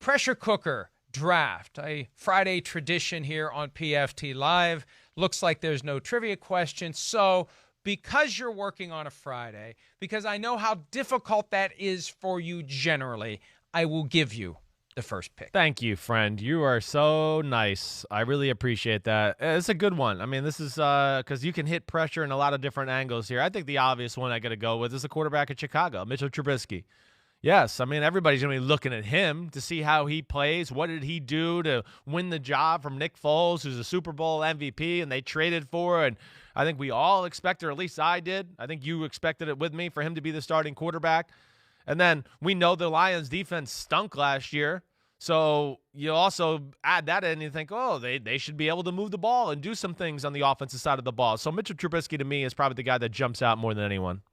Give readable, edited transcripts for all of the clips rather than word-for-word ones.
pressure cooker draft, a Friday tradition here on PFT Live. Looks like there's no trivia questions. So because you're working on a Friday, because I know how difficult that is for you generally, I will give you the first pick. Thank you, friend. You are so nice. I really appreciate that. It's a good one. I mean, this is because you can hit pressure in a lot of different angles here. I think the obvious one I got to go with is the quarterback at Chicago, Mitchell Trubisky. Yes, I mean, everybody's going to be looking at him to see how he plays. What did he do to win the job from Nick Foles, who's a Super Bowl MVP, and they traded for? And I think we all expected, or at least I did. I think you expected it with me for him to be the starting quarterback. And then we know the Lions defense stunk last year. So you also add that in and you think, oh, they should be able to move the ball and do some things on the offensive side of the ball. So Mitchell Trubisky to me is probably the guy that jumps out more than anyone.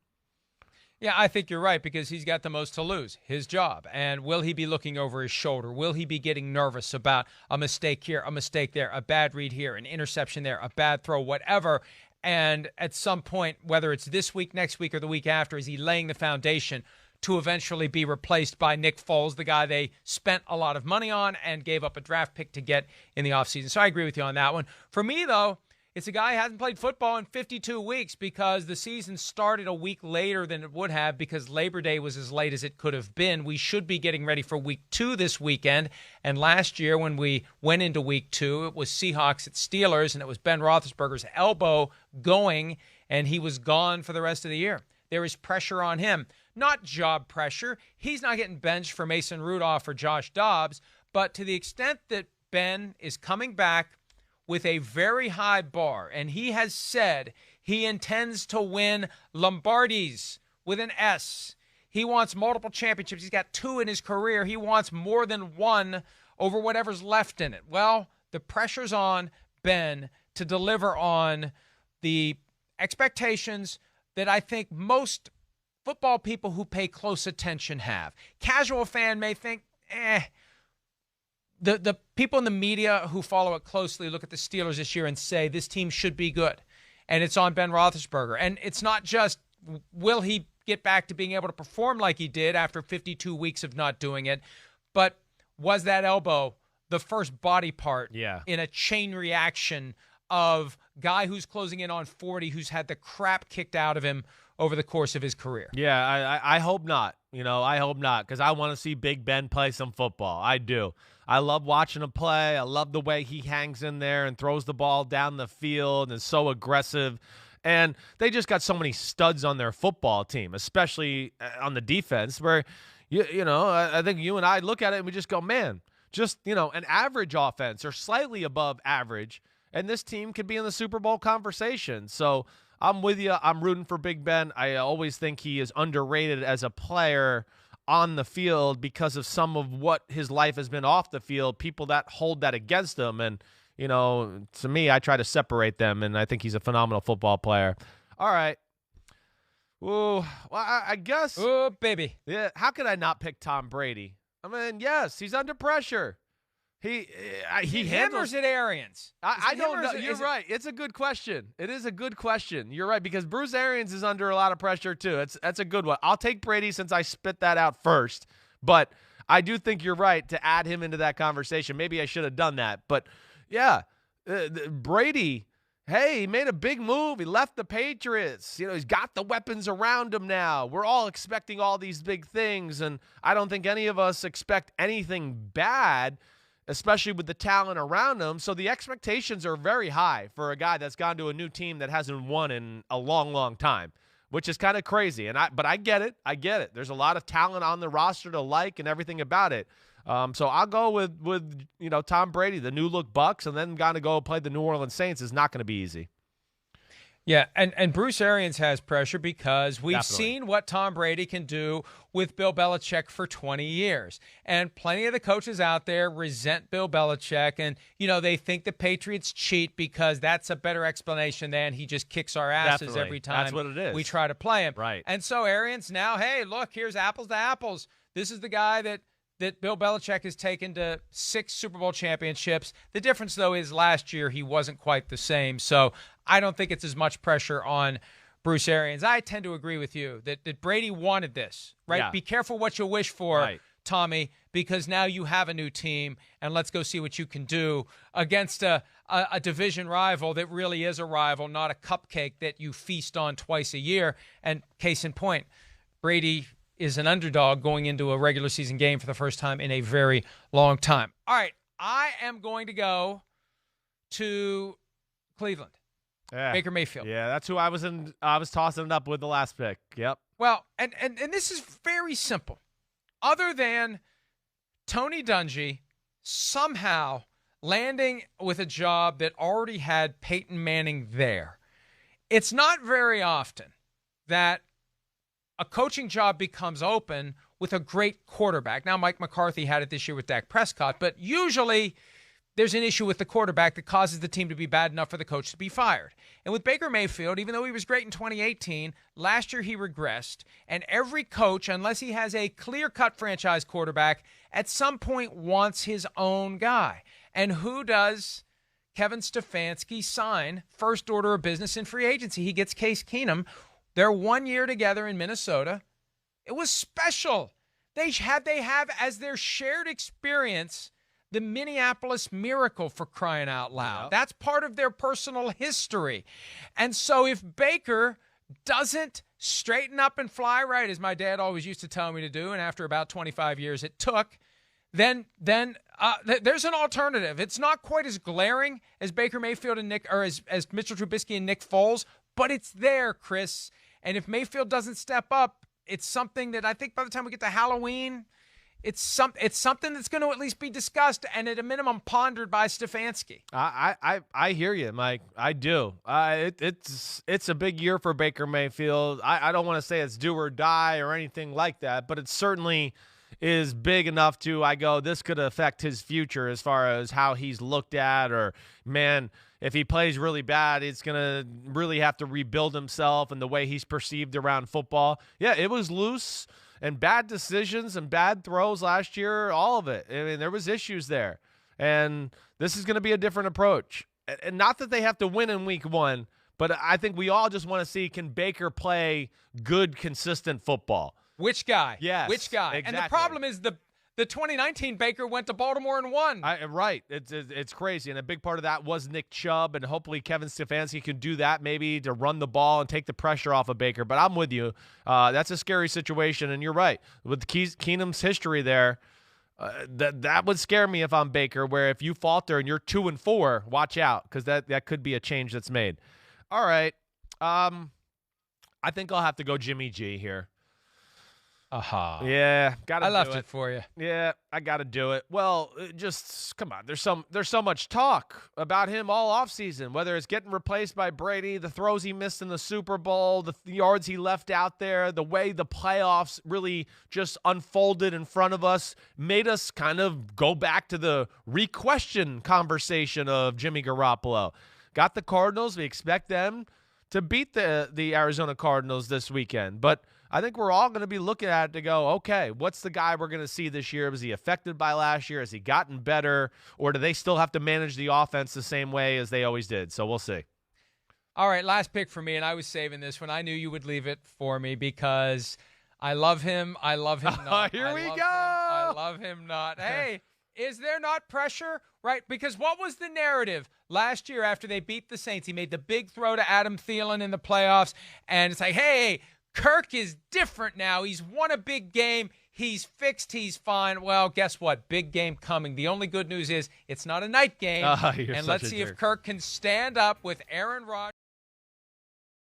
Yeah, I think you're right because he's got the most to lose, his job. And will he be looking over his shoulder? Will he be getting nervous about a mistake here, a mistake there, a bad read here, an interception there, a bad throw, whatever? And at some point, whether it's this week, next week, or the week after, is he laying the foundation to eventually be replaced by Nick Foles, the guy they spent a lot of money on and gave up a draft pick to get in the offseason? So I agree with you on that one. For me, though, it's a guy who hasn't played football in 52 weeks because the season started a week later than it would have because Labor Day was as late as it could have been. We should be getting ready for week 2 this weekend. And last year when we went into week 2, it was Seahawks at Steelers, and it was Ben Roethlisberger's elbow going, and he was gone for the rest of the year. There is pressure on him. Not job pressure. He's not getting benched for Mason Rudolph or Josh Dobbs, but to the extent that Ben is coming back with a very high bar, and he has said he intends to win Lombardis with an S. He wants multiple championships. He's got 2 in his career. He wants more than 1 over whatever's left in it. Well, the pressure's on Ben to deliver on the expectations that I think most football people who pay close attention have. Casual fan may think, The people in the media who follow it closely look at the Steelers this year and say this team should be good, and it's on Ben Roethlisberger. And it's not just will he get back to being able to perform like he did after 52 weeks of not doing it, but was that elbow the first body part in a chain reaction of guy who's closing in on 40 who's had the crap kicked out of him over the course of his career? Yeah, I hope not. I hope not because I want to see Big Ben play some football. I do. I love watching him play. I love the way he hangs in there and throws the ball down the field and is so aggressive. And they just got so many studs on their football team, especially on the defense, where, I think you and I look at it and we just go, man, just, an average offense or slightly above average, and this team could be in the Super Bowl conversation. So I'm with you. I'm rooting for Big Ben. I always think he is underrated as a player on the field because of some of what his life has been off the field, people that hold that against him. And, to me, I try to separate them, and I think he's a phenomenal football player. All right. Ooh, well, I guess. Oh, baby. Yeah. How could I not pick Tom Brady? I mean, yes, he's under pressure. He hammers it, Arians. I don't know. You're right. It's a good question. It is a good question. You're right, because Bruce Arians is under a lot of pressure too. That's a good one. I'll take Brady since I spit that out first. But I do think you're right to add him into that conversation. Maybe I should have done that. But, yeah, Brady, hey, he made a big move. He left the Patriots. He's got the weapons around him now. We're all expecting all these big things, and I don't think any of us expect anything bad, especially with the talent around him. So the expectations are very high for a guy that's gone to a new team that hasn't won in a long, long time, which is kind of crazy. But I get it. I get it. There's a lot of talent on the roster to like and everything about it. So I'll go with Tom Brady, the new look Bucks, and then going to go play the New Orleans Saints is not going to be easy. Yeah, and Bruce Arians has pressure because we've seen what Tom Brady can do with Bill Belichick for 20 years. And plenty of the coaches out there resent Bill Belichick, and, they think the Patriots cheat because that's a better explanation than he just kicks our asses every time that's what it is. We try to play him. Right. And so Arians now, hey, look, here's apples to apples. This is the guy that Bill Belichick has taken to 6 Super Bowl championships. The difference, though, is last year he wasn't quite the same. So I don't think it's as much pressure on Bruce Arians. I tend to agree with you that Brady wanted this, right? Yeah. Be careful what you wish for. Right. Tommy, because now you have a new team, and let's go see what you can do against a division rival that really is a rival, not a cupcake that you feast on twice a year. And case in point, Brady is an underdog going into a regular season game for the first time in a very long time. All right, I am going to go to Cleveland. Yeah. Baker Mayfield. Yeah, that's who I was tossing it up with the last pick. Yep. Well, and this is very simple. Other than Tony Dungy somehow landing with a job that already had Peyton Manning there, it's not very often that a coaching job becomes open with a great quarterback. Now, Mike McCarthy had it this year with Dak Prescott, but usually there's an issue with the quarterback that causes the team to be bad enough for the coach to be fired. And with Baker Mayfield, even though he was great in 2018, last year he regressed. And every coach, unless he has a clear-cut franchise quarterback, at some point wants his own guy. And who does Kevin Stefanski sign first order of business in free agency? He gets Case Keenum. They're 1 year together in Minnesota. It was special. They have as their shared experience the Minneapolis Miracle, for crying out loud. Yep. That's part of their personal history. And so if Baker doesn't straighten up and fly right, as my dad always used to tell me to do, and after about 25 years it took, then there's an alternative. It's not quite as glaring as Baker Mayfield and as Mitchell Trubisky and Nick Foles, but it's there, Chris. And if Mayfield doesn't step up, it's something that I think by the time we get to Halloween, it's something that's going to at least be discussed and at a minimum pondered by Stefanski. I hear you, Mike. I do. It's a big year for Baker Mayfield. I don't want to say it's do or die or anything like that, but it certainly is big enough to, this could affect his future as far as how he's looked at, or, man, if he plays really bad, it's going to really have to rebuild himself and the way he's perceived around football. Yeah, it was loose and bad decisions and bad throws last year, all of it. I mean, there was issues there. And this is going to be a different approach. And not that they have to win in week one, but I think we all just want to see, can Baker play good, consistent football? Which guy? Yes. Which guy? Exactly. And the problem is the 2019 Baker went to Baltimore and won. Right. It's crazy. And a big part of that was Nick Chubb, and hopefully Kevin Stefanski can do that maybe to run the ball and take the pressure off of Baker. But I'm with you. That's a scary situation, and you're right. With Keenum's history there, that would scare me if I'm Baker, where if you falter and you're 2-4, watch out, because that could be a change that's made. All right. I think I'll have to go Jimmy G here. Yeah, gotta do it. I left it for you. Yeah, I gotta do it. Well, just come on. There's so much talk about him all offseason, whether it's getting replaced by Brady, the throws he missed in the Super Bowl, the yards he left out there, the way the playoffs really just unfolded in front of us, made us kind of go back to the re-question conversation of Jimmy Garoppolo. Got the Cardinals. We expect them to beat the Arizona Cardinals this weekend, but I think we're all going to be looking at it to go, okay, what's the guy we're going to see this year? Was he affected by last year? Has he gotten better? Or do they still have to manage the offense the same way as they always did? So we'll see. All right, last pick for me, and I was saving this when I knew you would leave it for me because I love him. I love him not. Here we go. I love him not. Hey, is there not pressure? Right? Because what was the narrative last year after they beat the Saints? He made the big throw to Adam Thielen in the playoffs, and it's like, hey, Kirk is different now. He's won a big game. He's fixed. He's fine. Well, guess what? Big game coming. The only good news is it's not a night game. And let's see if Kirk can stand up with Aaron Rodgers.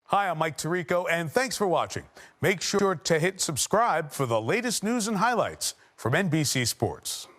Hi, I'm Mike Tirico, and thanks for watching. Make sure to hit subscribe for the latest news and highlights from NBC Sports.